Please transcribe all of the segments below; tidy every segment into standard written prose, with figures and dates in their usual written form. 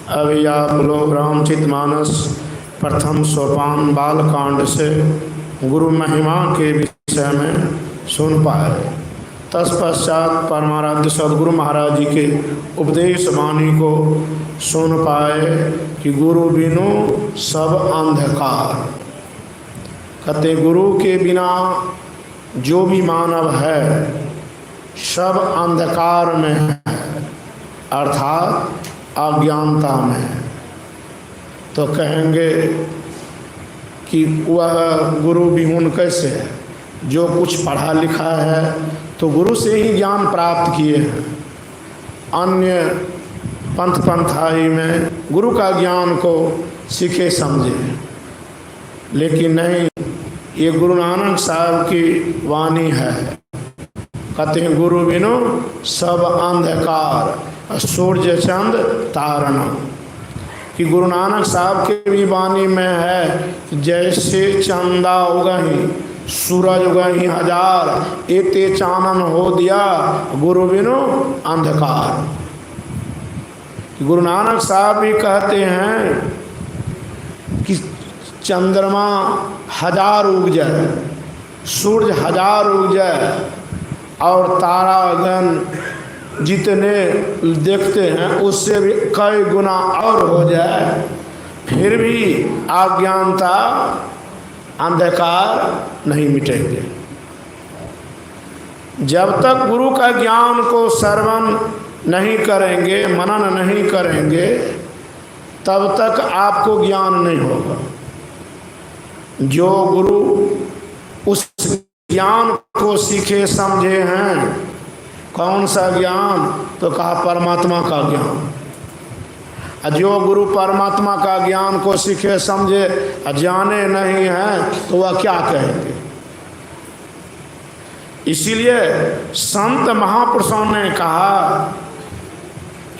अभी आप लोग रामचरितमानस प्रथम सोपान बालकांड से गुरु महिमा के विषय में सुन पाए। तत्पश्चात परमाराध्य सदगुरु महाराज जी के उपदेश वाणी को सुन पाए कि गुरु बिनु सब अंधकार। कहते गुरु के बिना जो भी मानव है सब अंधकार में है, अर्थात अज्ञानता में। तो कहेंगे कि वह गुरु विहुन कैसे है? जो कुछ पढ़ा लिखा है तो गुरु से ही ज्ञान प्राप्त किए हैं। अन्य पंथ पंथाई में गुरु का ज्ञान को सीखे समझे, लेकिन नहीं, ये गुरु नानक साहब की वाणी है। कहते हैं गुरु बिनु सब अंधकार सूर्य चंद तारण। कि गुरु नानक साहब के भी वाणी में है, जैसे चंदा उगही सूरज उगही हजार, एते चानन हो दिया गुरु बिनु अंधकार। गुरु नानक साहब भी कहते हैं कि चंद्रमा हजार उग जाए, सूरज हजार उग जाए और तारागण जितने देखते हैं उससे भी कई गुना और हो जाए, फिर भी अज्ञानता अंधकार नहीं मिटेंगे। जब तक गुरु का ज्ञान को श्रवण नहीं करेंगे, मनन नहीं करेंगे, तब तक आपको ज्ञान नहीं होगा। जो गुरु उस ज्ञान को सीखे समझे हैं, कौन सा ज्ञान? तो कहा परमात्मा का ज्ञान। जो गुरु परमात्मा का ज्ञान को सीखे समझे जाने नहीं है तो वह क्या कहेंगे? इसीलिए संत महापुरुषों ने कहा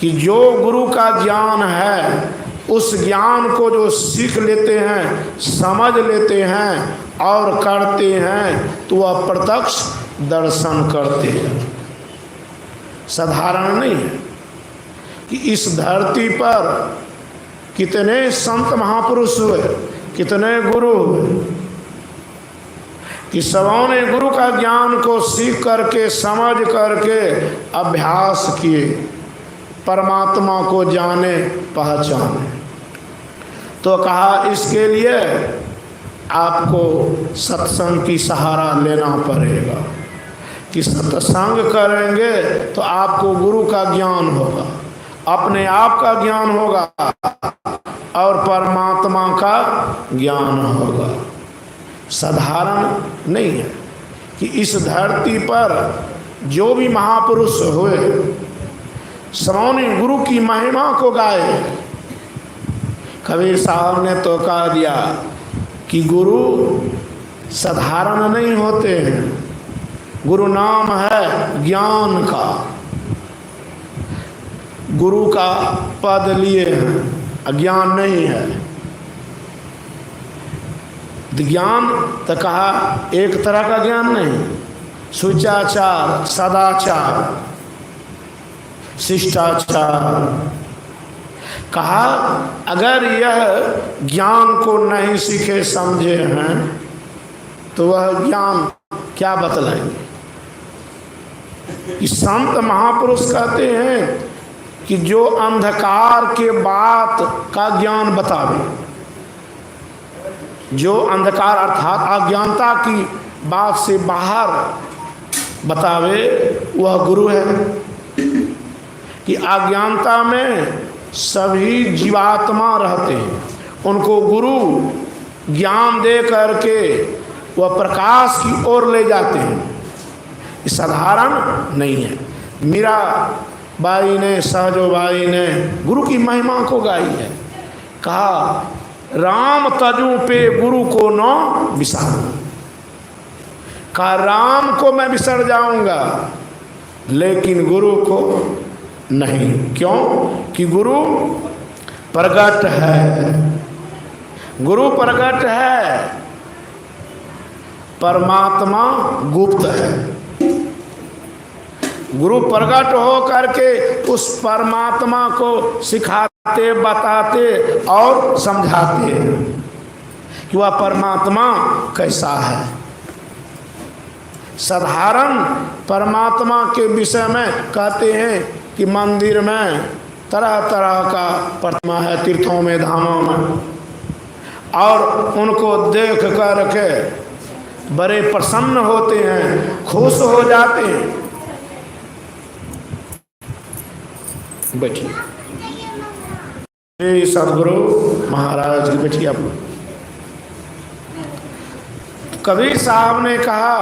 कि जो गुरु का ज्ञान है उस ज्ञान को जो सीख लेते हैं, समझ लेते हैं और करते हैं तो वह प्रत्यक्ष दर्शन करते हैं। साधारण नहीं है कि इस धरती पर कितने संत महापुरुष हुए, कितने गुरु हुए, कि सबों ने गुरु का ज्ञान को सीख करके समझ करके अभ्यास किए, परमात्मा को जाने पहचाने। तो कहा इसके लिए आपको सत्संग की सहारा लेना पड़ेगा, कि सत्संग करेंगे तो आपको गुरु का ज्ञान होगा, अपने आप का ज्ञान होगा और परमात्मा का ज्ञान होगा। साधारण नहीं है कि इस धरती पर जो भी महापुरुष हुए सबों ने गुरु की महिमा को गाए। कबीर साहब ने तो कह दिया कि गुरु साधारण नहीं होते हैं, गुरु नाम है ज्ञान का। गुरु का पद लिए हैं, अज्ञान नहीं है। ज्ञान तो कहा एक तरह का ज्ञान नहीं, सुचाचार, सदाचार, शिष्टाचार। कहा अगर यह ज्ञान को नहीं सीखे समझे हैं तो वह ज्ञान क्या बतलाएंगे? कि संत महापुरुष कहते हैं कि जो अंधकार के बात का ज्ञान बतावे, जो अंधकार अर्थात अज्ञानता की बात से बाहर बतावे वह गुरु है। कि अज्ञानता में सभी जीवात्मा रहते हैं, उनको गुरु ज्ञान दे करके वह प्रकाश की ओर ले जाते हैं। साधारण नहीं है। मीरा बाई ने, सहजो बाई ने गुरु की महिमा को गाई है। कहा राम तजू पे गुरु को न बिसारूं। कहा राम को मैं बिसर जाऊंगा लेकिन गुरु को नहीं। क्यों? कि गुरु प्रगट है, गुरु प्रगट है, परमात्मा गुप्त है। गुरु प्रकट हो करके उस परमात्मा को सिखाते, बताते और समझाते कि वह परमात्मा कैसा है। साधारण परमात्मा के विषय में कहते हैं कि मंदिर में तरह तरह का प्रतिमा है, तीर्थों में, धामों में, और उनको देख करके बड़े प्रसन्न होते हैं, खुश हो जाते हैं। बैठिए, सदगुरु महाराज की बैठिए आप लोग। कबीर साहब ने कहा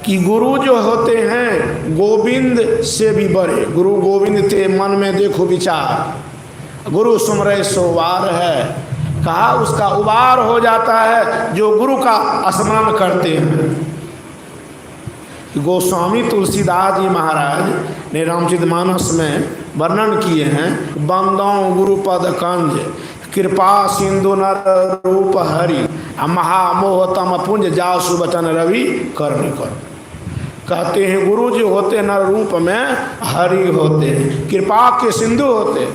कि गुरु जो होते हैं गोविंद से भी बड़े। गुरु गोविंद थे मन में देखो विचार, गुरु सुमरे सो वार है। कहा उसका उबार हो जाता है जो गुरु का स्मरण करते हैं। गोस्वामी तुलसीदास जी महाराज ने रामचरितमानस में वर्णन किए हैं, बंदों गुरुपद कंज कृपा सिंधु नर रूप हरि महामोह तम पुंज जासु बचन रवि करनी कर। कहते हैं गुरु जो होते नर रूप में हरि होते, कृपा के सिंधु होते।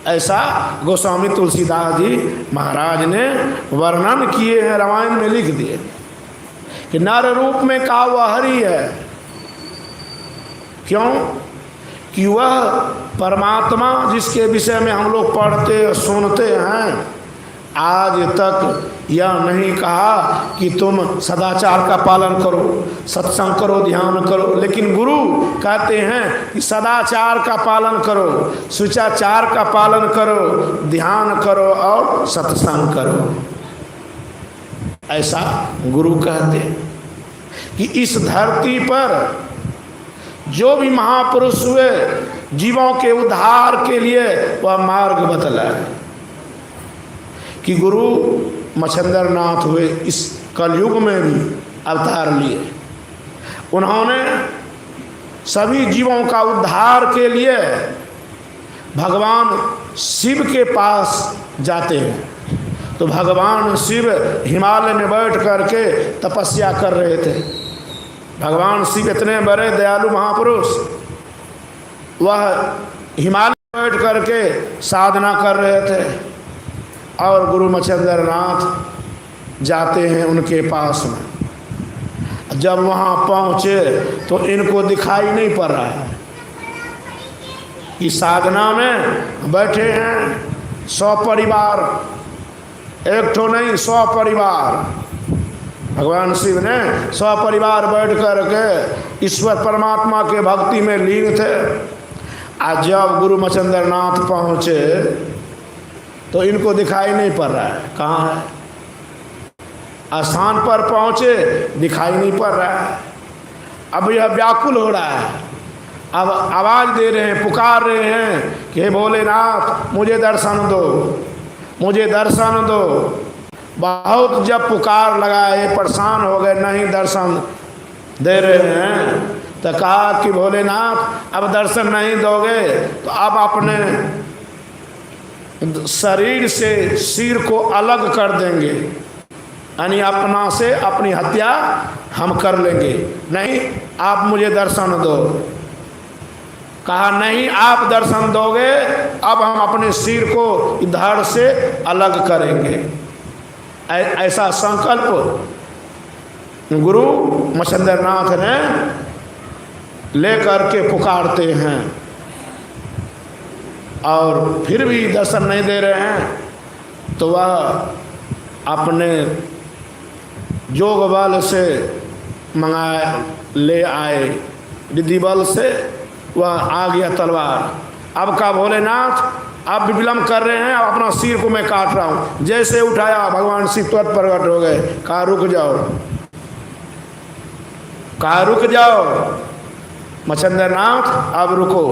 ऐसा गोस्वामी तुलसीदास जी महाराज ने वर्णन किए हैं, रामायण में लिख दिए कि नर रूप में कहा वह हरि है। क्यों? कि वह परमात्मा जिसके विषय में हम लोग पढ़ते सुनते हैं, आज तक यह नहीं कहा कि तुम सदाचार का पालन करो, सत्संग करो, ध्यान करो, लेकिन गुरु कहते हैं कि सदाचार का पालन करो, शिष्टाचार का पालन करो, ध्यान करो और सत्संग करो। ऐसा गुरु कहते हैं कि इस धरती पर जो भी महापुरुष हुए जीवों के उद्धार के लिए वह मार्ग बतला है। कि गुरु मच्छंदर नाथ हुए, इस कलयुग में भी अवतार लिए। उन्होंने सभी जीवों का उद्धार के लिए भगवान शिव के पास जाते हैं। तो भगवान शिव हिमालय में बैठ करके तपस्या कर रहे थे। भगवान शिव इतने बड़े दयालु महापुरुष, वह हिमालय में बैठ करके साधना कर रहे थे और गुरु मच्छंदर नाथ जाते हैं उनके पास में। जब वहाँ पहुँचे तो इनको दिखाई नहीं पड़ रहा है कि साधना में बैठे हैं 100 परिवार, एक तो नहीं 100 परिवार। भगवान शिव ने 100 परिवार बैठ कर के ईश्वर परमात्मा के भक्ति में लीन थे। आज जब गुरु मच्छंदर नाथ पहुँचे तो इनको दिखाई नहीं पड़ रहा है, कहाँ है। स्थान पर पहुँचे दिखाई नहीं पड़ रहा है। अब यह व्याकुल हो रहा है, अब आवाज़ दे रहे हैं, पुकार रहे हैं कि हे भोलेनाथ मुझे दर्शन दो, मुझे दर्शन दो। बहुत जब पुकार लगाए, परेशान हो गए, नहीं दर्शन दे रहे हैं। तो कहा कि भोलेनाथ अब दर्शन नहीं दोगे तो अब अपने शरीर से सिर को अलग कर देंगे, यानी अपना से अपनी हत्या हम कर लेंगे। नहीं, आप मुझे दर्शन दो। कहा नहीं, आप दर्शन दोगे अब हम अपने सिर को इधर से अलग करेंगे। ऐसा संकल्प गुरु मच्छंदर नाथ ने लेकर के पुकारते हैं और फिर भी दर्शन नहीं दे रहे हैं। तो वह अपने जोग बल से मंगाए ले आए, रिद्धि बल से वह आ गया तलवार। अब का भोलेनाथ आप भी विलम्ब कर रहे हैं, अब अपना सिर को मैं काट रहा हूँ। जैसे उठाया भगवान शिव तुरंत प्रकट हो गए। कहा रुक जाओ, कहा रुक जाओ मच्छंदर नाथ, अब रुको,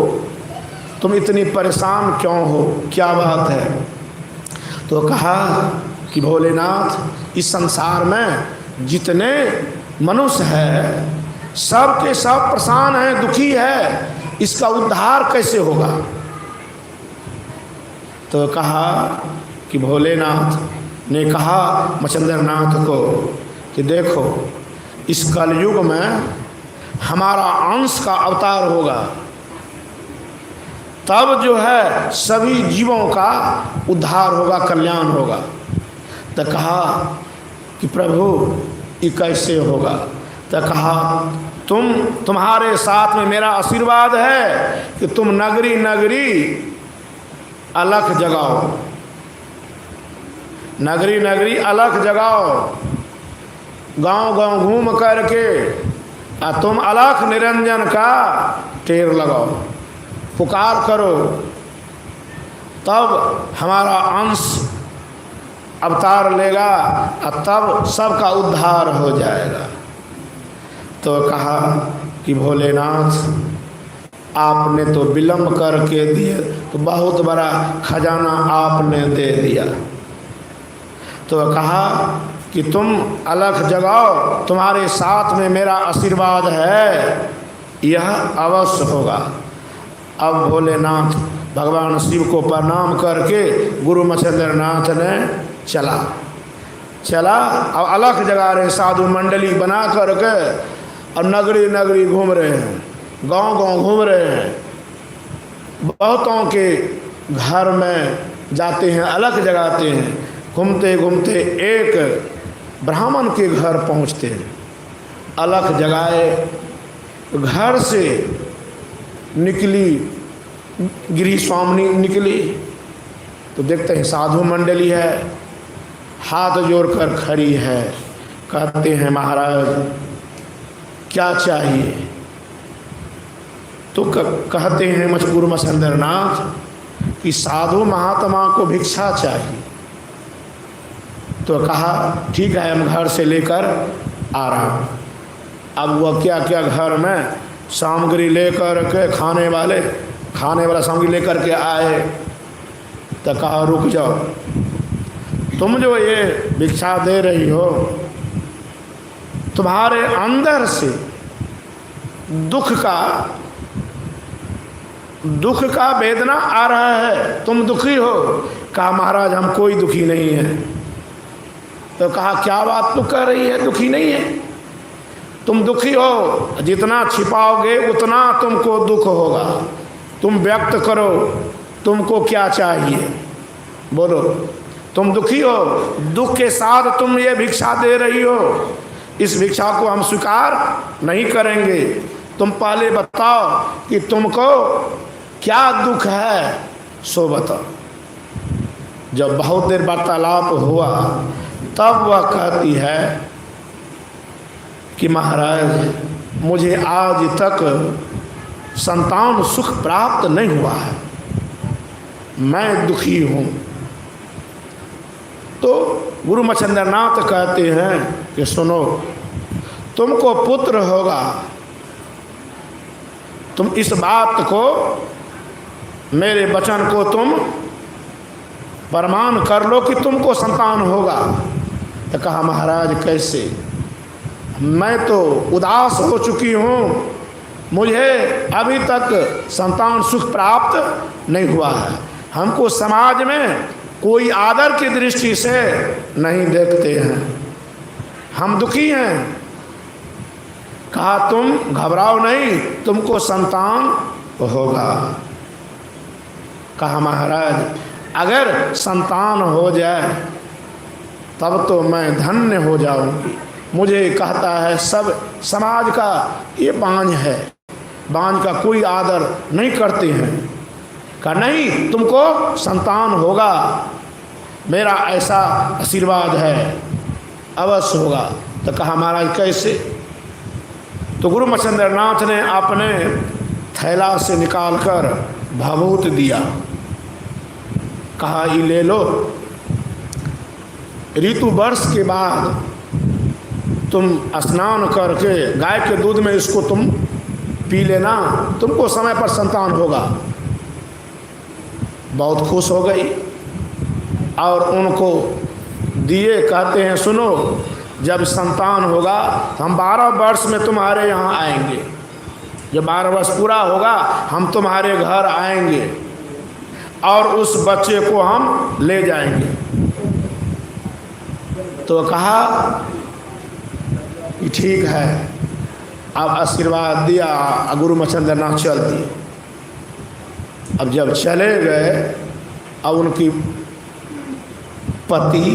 तुम इतनी परेशान क्यों हो, क्या बात है। तो कहा कि भोलेनाथ इस संसार में जितने मनुष्य हैं सब के सब परेशान हैं, दुखी है, इसका उद्धार कैसे होगा। तो कहा कि भोलेनाथ ने कहा मच्छंदर नाथ को कि देखो इस कलयुग में हमारा अंश का अवतार होगा, तब जो है सभी जीवों का उद्धार होगा, कल्याण होगा। तो कहा कि प्रभु ये कैसे होगा? तो कहा तुम्हारे साथ में मेरा आशीर्वाद है कि तुम नगरी नगरी अलख जगाओ, नगरी नगरी अलख जगाओ, गांव गांव घूम करके तुम अलख निरंजन का टेर लगाओ, पुकार करो, तब हमारा अंश अवतार लेगा और तब सबका उद्धार हो जाएगा। तो कहा कि भोलेनाथ आपने तो विलम्ब करके दिए, तो बहुत बड़ा खजाना आपने दे दिया। तो कहा कि तुम अलख जगाओ, तुम्हारे साथ में मेरा आशीर्वाद है, यह अवश्य होगा। अब भोलेनाथ भगवान शिव को प्रणाम करके गुरु मच्छिंद्रनाथ ने चला। अब अलख जगा रहे, साधु मंडली बना करके और नगरी नगरी घूम रहे हैं, गांव गांव घूम रहे हैं, बहुतों के घर में जाते हैं, अलख जगाते हैं। घूमते घूमते एक ब्राह्मण के घर पहुंचते हैं, अलख जगाए, घर से निकली गिरी स्वामिनी निकली, तो देखते हैं साधु मंडली है, हाथ जोड़कर खड़ी है। कहते हैं महाराज क्या चाहिए? तो कहते हैं गुरु मच्छिंद्रनाथ कि साधु महात्मा को भिक्षा चाहिए। तो कहा ठीक है, हम घर से लेकर आ रहा हूँ। अब वह क्या क्या घर में सामग्री लेकर के खाने वाला सामग्री लेकर के आए। तो कहा रुक जाओ, तुम जो ये भिक्षा दे रही हो, तुम्हारे अंदर से दुख का वेदना आ रहा है, तुम दुखी हो। कहा महाराज हम कोई दुखी नहीं है। तो कहा क्या बात तू कह रही है, दुखी नहीं है? तुम दुखी हो, जितना छिपाओगे उतना तुमको दुख होगा। तुम व्यक्त करो, तुमको क्या चाहिए, बोलो। तुम दुखी हो, दुख के साथ तुम ये भिक्षा दे रही हो, इस भिक्षा को हम स्वीकार नहीं करेंगे। तुम पहले बताओ कि तुमको क्या दुख है, सो बताओ। जब बहुत देर वार्तालाप हुआ तब वह कहती है कि महाराज मुझे आज तक संतान सुख प्राप्त नहीं हुआ है, मैं दुखी हूँ। तो गुरु मच्छिंद्रनाथ कहते हैं कि सुनो, तुमको पुत्र होगा, तुम इस बात को, मेरे वचन को तुम प्रमाण कर लो कि तुमको संतान होगा। तो कहा महाराज कैसे? मैं तो उदास हो चुकी हूँ, मुझे अभी तक संतान सुख प्राप्त नहीं हुआ है, हमको समाज में कोई आदर की दृष्टि से नहीं देखते हैं, हम दुखी हैं। कहा तुम घबराओ नहीं, तुमको संतान होगा। कहा महाराज अगर संतान हो जाए तब तो मैं धन्य हो जाऊंगी। मुझे कहता है सब समाज का ये बांझ है, बांझ का कोई आदर नहीं करते हैं। कहा नहीं, तुमको संतान होगा, मेरा ऐसा आशीर्वाद है, अवश्य होगा। तो कहा महाराज कैसे? तो गुरु मच्छिंद्रनाथ ने अपने थैला से निकालकर भभूत दिया। कहा ये ले लो, ऋतु वर्ष के बाद तुम स्नान करके गाय के दूध में इसको तुम पी लेना, तुमको समय पर संतान होगा। बहुत खुश हो गई और उनको दिए। कहते हैं सुनो, जब संतान होगा हम 12 वर्ष में तुम्हारे यहाँ आएंगे, जब 12 वर्ष पूरा होगा हम तुम्हारे घर आएंगे और उस बच्चे को हम ले जाएंगे। तो कहा कि ठीक है, अब आशीर्वाद दिया, गुरु मच्छिंद्र नाथ चल दिए। अब जब चले गए, अब उनकी पति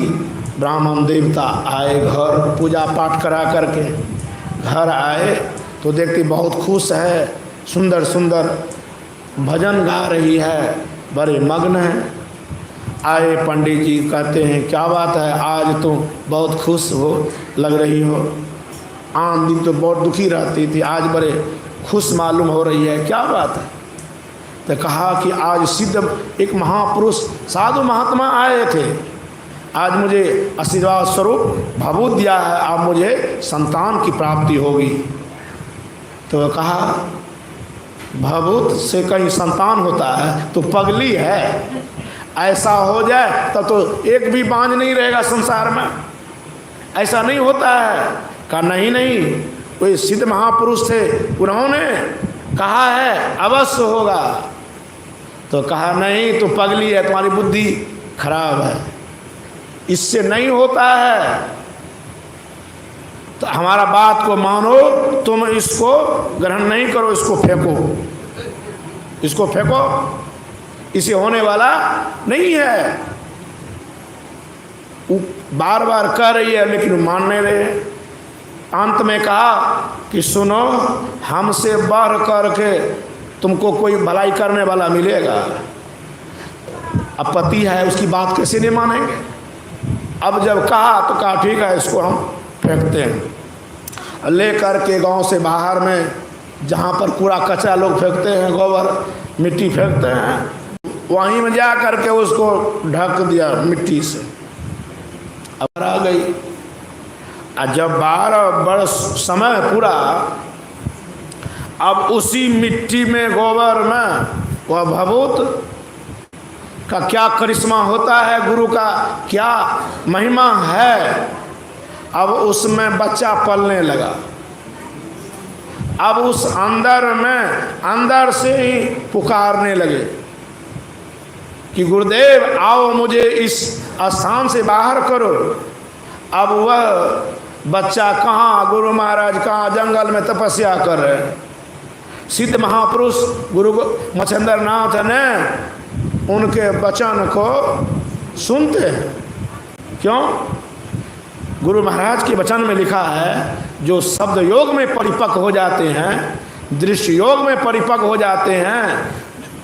ब्राह्मण देवता आए घर, पूजा पाठ करा करके घर आए तो देखती बहुत खुश है, सुंदर सुंदर भजन गा रही है, बड़े मग्न हैं। आए पंडित जी, कहते हैं क्या बात है, आज तो बहुत खुश हो लग रही हो, आम दिन तो बहुत दुखी रहती थी, आज बड़े खुश मालूम हो रही है, क्या बात है। तो कहा कि आज सिद्ध एक महापुरुष साधु महात्मा आए थे, आज मुझे आशीर्वाद स्वरूप भभूत दिया है, अब मुझे संतान की प्राप्ति होगी। तो कहा भभूत से कहीं संतान होता है तो पगली है, ऐसा हो जाए तब तो एक भी बांझ नहीं रहेगा संसार में, ऐसा नहीं होता है। कहा नहीं नहीं, कोई सिद्ध महापुरुष थे, उन्होंने कहा है अवश्य होगा। तो कहा नहीं, तो पगली है, तुम्हारी बुद्धि खराब है, इससे नहीं होता है। तो हमारा बात को मानो, तुम इसको ग्रहण नहीं करो, इसको फेंको, इसको फेंको, इसे होने वाला नहीं है। बार बार कह रही है लेकिन मान नहीं रहे। अंत में कहा कि सुनो, हमसे बढ़ करके तुमको कोई भलाई करने वाला मिलेगा। अब पति है, उसकी बात कैसे नहीं मानेंगे। अब जब कहा तो कहा ठीक है, इसको हम फेंकते हैं। ले करके गांव से बाहर में, जहाँ पर कूड़ा कचरा लोग फेंकते हैं, गोबर मिट्टी फेंकते हैं, वहीं में जा करके उसको ढक दिया मिट्टी से। अब आ गई। जब 12 वर्ष समय पूरा, अब उसी मिट्टी में, गोबर में, वह भभूत का क्या करिश्मा होता है, गुरु का क्या महिमा है। अब उसमें बच्चा पलने लगा। अब उस अंदर में, अंदर से ही पुकारने लगे कि गुरुदेव आओ, मुझे इस स्थान से बाहर करो। अब वह बच्चा कहाँ, गुरु महाराज कहाँ जंगल में तपस्या कर रहे हैं। सिद्ध महापुरुष गुरु मच्छिंद्र नाथ ने उनके वचन को सुनते हैं। क्यों? गुरु महाराज के वचन में लिखा है, जो शब्द योग में परिपक्व हो जाते हैं, दृश्य योग में परिपक्व हो जाते हैं,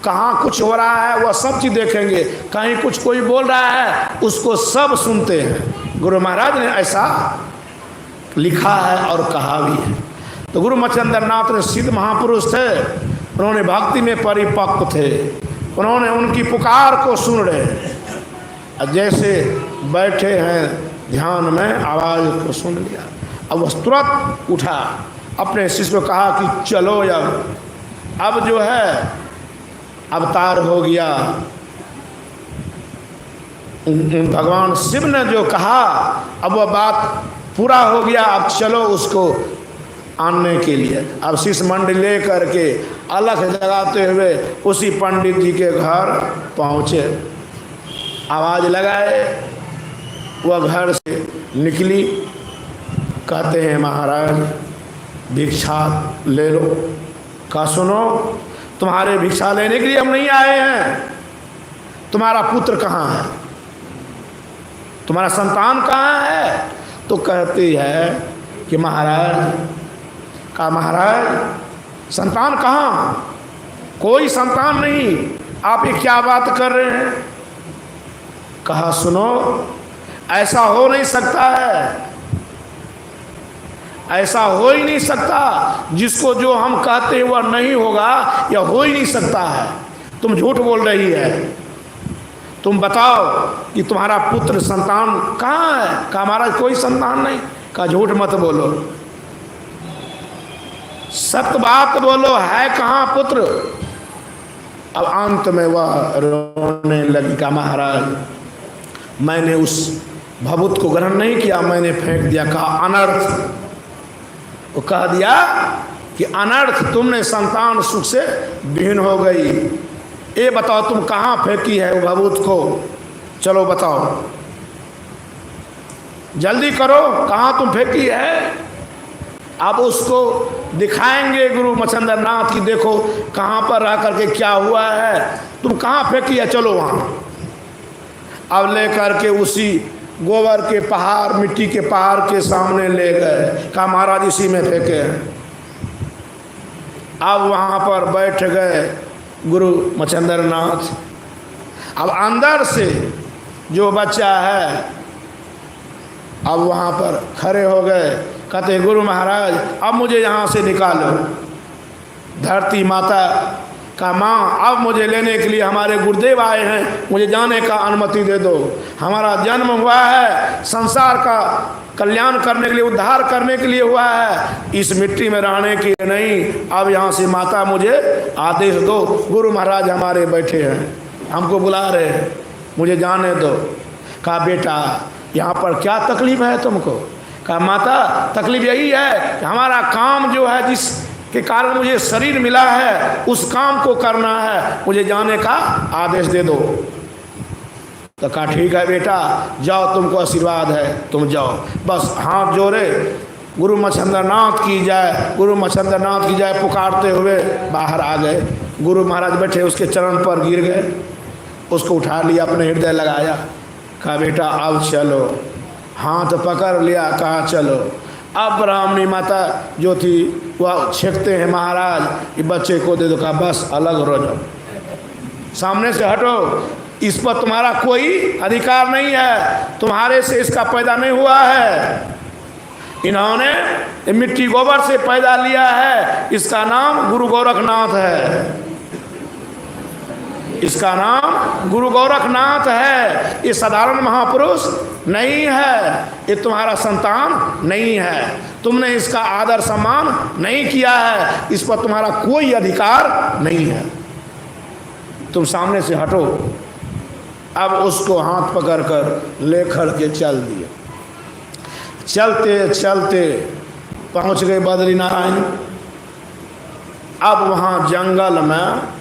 कहाँ कुछ हो रहा है वह सब चीज़ देखेंगे, कहीं कुछ कोई बोल रहा है उसको सब सुनते हैं। गुरु महाराज ने ऐसा लिखा है और कहा भी है। तो गुरु मच्छिंद्र नाथ ने सिद्ध महापुरुष थे, उन्होंने भक्ति में परिपक्व थे, उन्होंने उनकी पुकार को सुन रहे। जैसे बैठे हैं ध्यान में, आवाज़ को सुन लिया। अब वह तुरंत उठा, अपने शिष्य को कहा कि चलो, अब जो है अवतार हो गया। भगवान शिव ने जो कहा, अब वह बात पूरा हो गया। अब चलो उसको आनने के लिए। अब शिष्य मंडली ले करके अलख जगाते हुए उसी पंडित जी के घर पहुँचे। आवाज़ लगाए, वह घर से निकली। कहते हैं महाराज भिक्षा ले लो। कहा सुनो, तुम्हारे भिक्षा लेने के लिए हम नहीं आए हैं। तुम्हारा पुत्र कहाँ है, तुम्हारा संतान कहाँ है? तो कहती है कि महाराज, कहा महाराज संतान कहाँ, कोई संतान नहीं, आप ये क्या बात कर रहे हैं? कहा सुनो, ऐसा हो नहीं सकता है, ऐसा हो ही नहीं सकता। जिसको जो हम कहते हैं वह नहीं होगा, यह हो ही नहीं सकता है। तुम झूठ बोल रही है। तुम बताओ कि तुम्हारा पुत्र संतान कहाँ है? कहा महाराज कोई संतान नहीं। कहा झूठ मत बोलो, सत्य बात बोलो, है कहाँ पुत्र? अब अंत में वह रोने लगी। कहा महाराज मैंने उस भभूत को ग्रहण नहीं किया, मैंने फेंक दिया। कहा अनर्थ, वो कह दिया कि अनर्थ, तुमने संतान सुख से विहीन हो गई। ये बताओ तुम कहाँ फेंकी है वो भभूत को? चलो बताओ, जल्दी करो, कहाँ तुम फेंकी है? अब उसको दिखाएंगे गुरु मच्छिंद्र नाथ की, देखो कहाँ पर रह करके क्या हुआ है, तुम कहाँ फेंकी है, चलो वहाँ। अब ले करके उसी गोबर के पहाड़, मिट्टी के पहाड़ के सामने ले गए, कहा महाराज इसी में फेंके हैं। अब वहाँ पर बैठ गए गुरु मच्छिंद्र नाथ। अब अंदर से जो बच्चा है अब वहाँ पर खड़े हो गए, कहते गुरु महाराज अब मुझे यहाँ से निकालो। धरती माता का माँ अब मुझे लेने के लिए हमारे गुरुदेव आए हैं, मुझे जाने का अनुमति दे दो। हमारा जन्म हुआ है संसार का कल्याण करने के लिए, उद्धार करने के लिए हुआ है, इस मिट्टी में रहने के लिए नहीं। अब यहाँ से माता मुझे आदेश दो, गुरु महाराज हमारे बैठे हैं, हमको बुला रहे हैं, मुझे जाने दो। कहा बेटा यहाँ पर क्या तकलीफ है तुमको? कहा माता तकलीफ यही है कि हमारा काम जो है, जिस के कारण मुझे शरीर मिला है, उस काम को करना है, मुझे जाने का आदेश दे दो। तो कहा ठीक है बेटा जाओ, तुमको आशीर्वाद है, तुम जाओ। बस हाथ जोड़े, गुरु मच्छिंद्र नाथ की जय, गुरु मच्छिंद्र नाथ की जय पुकारते हुए बाहर आ गए। गुरु महाराज बैठे उसके चरण पर गिर गए, उसको उठा लिया, अपने हृदय लगाया। कहा बेटा अब चलो, हाथ पकड़ लिया, कहा चलो। अब ब्राह्मणी माता जो थी वह छेकते हैं महाराज ये बच्चे को दे दो। कहा बस अलग हो जाओ, सामने से हटो, इस पर तुम्हारा कोई अधिकार नहीं है, तुम्हारे से इसका पैदा नहीं हुआ है, इन्होंने मिट्टी गोबर से पैदा लिया है, इसका नाम गुरु गोरखनाथ है, इसका नाम गुरु गोरखनाथ है। ये साधारण महापुरुष नहीं है, ये तुम्हारा संतान नहीं है, तुमने इसका आदर सम्मान नहीं किया है, इस पर तुम्हारा कोई अधिकार नहीं है, तुम सामने से हटो। अब उसको हाथ पकड़कर ले खड़ के चल दिए। चलते चलते पहुंच गए बद्रीनारायण। अब वहाँ जंगल में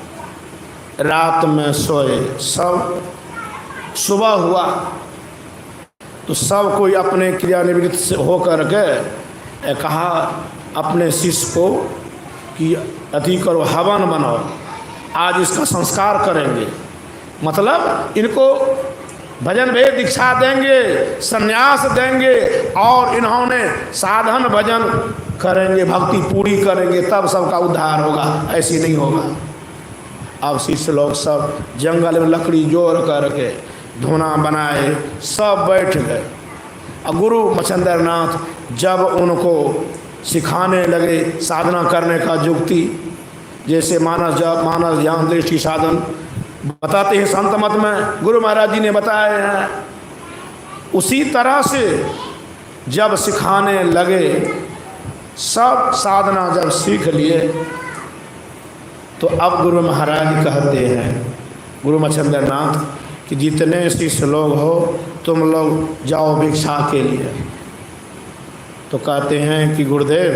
रात में सोए सब। सुबह हुआ तो सब कोई अपने क्रियानिवृत्त से होकर के कहा अपने शिष्य को कि अति करो, हवन बनाओ, आज इसका संस्कार करेंगे, मतलब इनको भजन भेद दीक्षा देंगे, संन्यास देंगे और इन्होंने साधन भजन करेंगे, भक्ति पूरी करेंगे, तब सबका उद्धार होगा, ऐसी नहीं होगा। अब शिष्य लोग सब जंगल में लकड़ी जोड़ करके धुना बनाए, सब बैठ गए। और गुरु मच्छिंद्र नाथ जब उनको सिखाने लगे साधना करने का युक्ति, जैसे मानस जप, मानस ध्यान, दृष्टि साधन बताते हैं संत मत में, गुरु महाराज जी ने बताए हैं, उसी तरह से जब सिखाने लगे, सब साधना जब सीख लिए, तो अब गुरु महाराज कहते हैं गुरु मच्छिंद्र नाथ कि जितने शिष्य लोग हो तुम लोग जाओ भिक्षा के लिए। तो कहते हैं कि गुरुदेव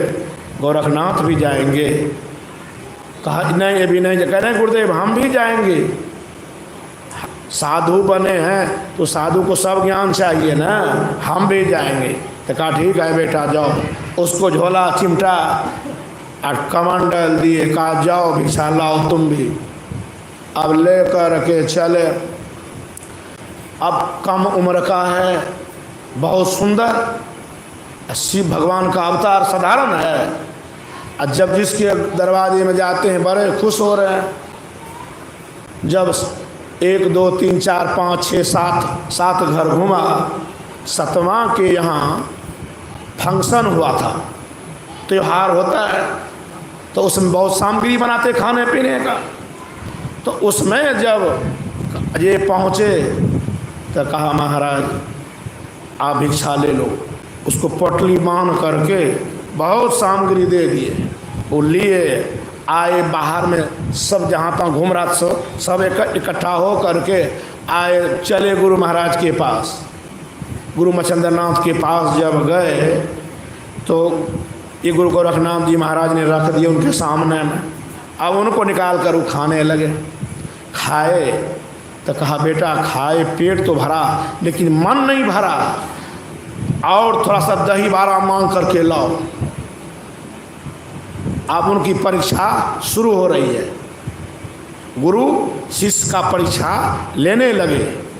गोरखनाथ भी जाएंगे। कहा नहीं अभी नहीं, कह रहे हैं गुरुदेव हम भी जाएंगे, साधु बने हैं तो साधु को सब ज्ञान चाहिए ना, हम भी जाएंगे। तो कहा ठीक है बेटा जाओ। उसको झोला चिमटा और कमंडल दिए, कहा जाओ भिक्षा लाओ तुम भी। अब ले कर के चले। अब कम उम्र का है, बहुत सुंदर, शिव भगवान का अवतार साधारण है, और जब जिसके दरवाजे में जाते हैं बड़े खुश हो रहे हैं। जब 1 2 3 4 5 6 7 घर घुमा, 7वां के यहाँ फंक्शन हुआ था, त्योहार होता है, तो उसमें बहुत सामग्री बनाते खाने पीने का। तो उसमें जब ये पहुँचे तो कहा महाराज आप भिक्षा ले लो। उसको पटली बांध करके बहुत सामग्री दे दिए, वो लिए आए। बाहर में सब जहाँ तक घूम रहा सब इकट्ठा हो करके आए, चले गुरु महाराज के पास। गुरु मच्छिंद्र नाथ के पास जब गए तो ये गुरु गोरखनाथ जी महाराज ने रख दिए उनके सामने में। अब उनको निकाल कर वो खाने लगे। खाए तो कहा बेटा खाए, पेट तो भरा लेकिन मन नहीं भरा, और थोड़ा सा दही बारा मांग करके लाओ। अब उनकी परीक्षा शुरू हो रही है। गुरु शिष्य का परीक्षा लेने लगे।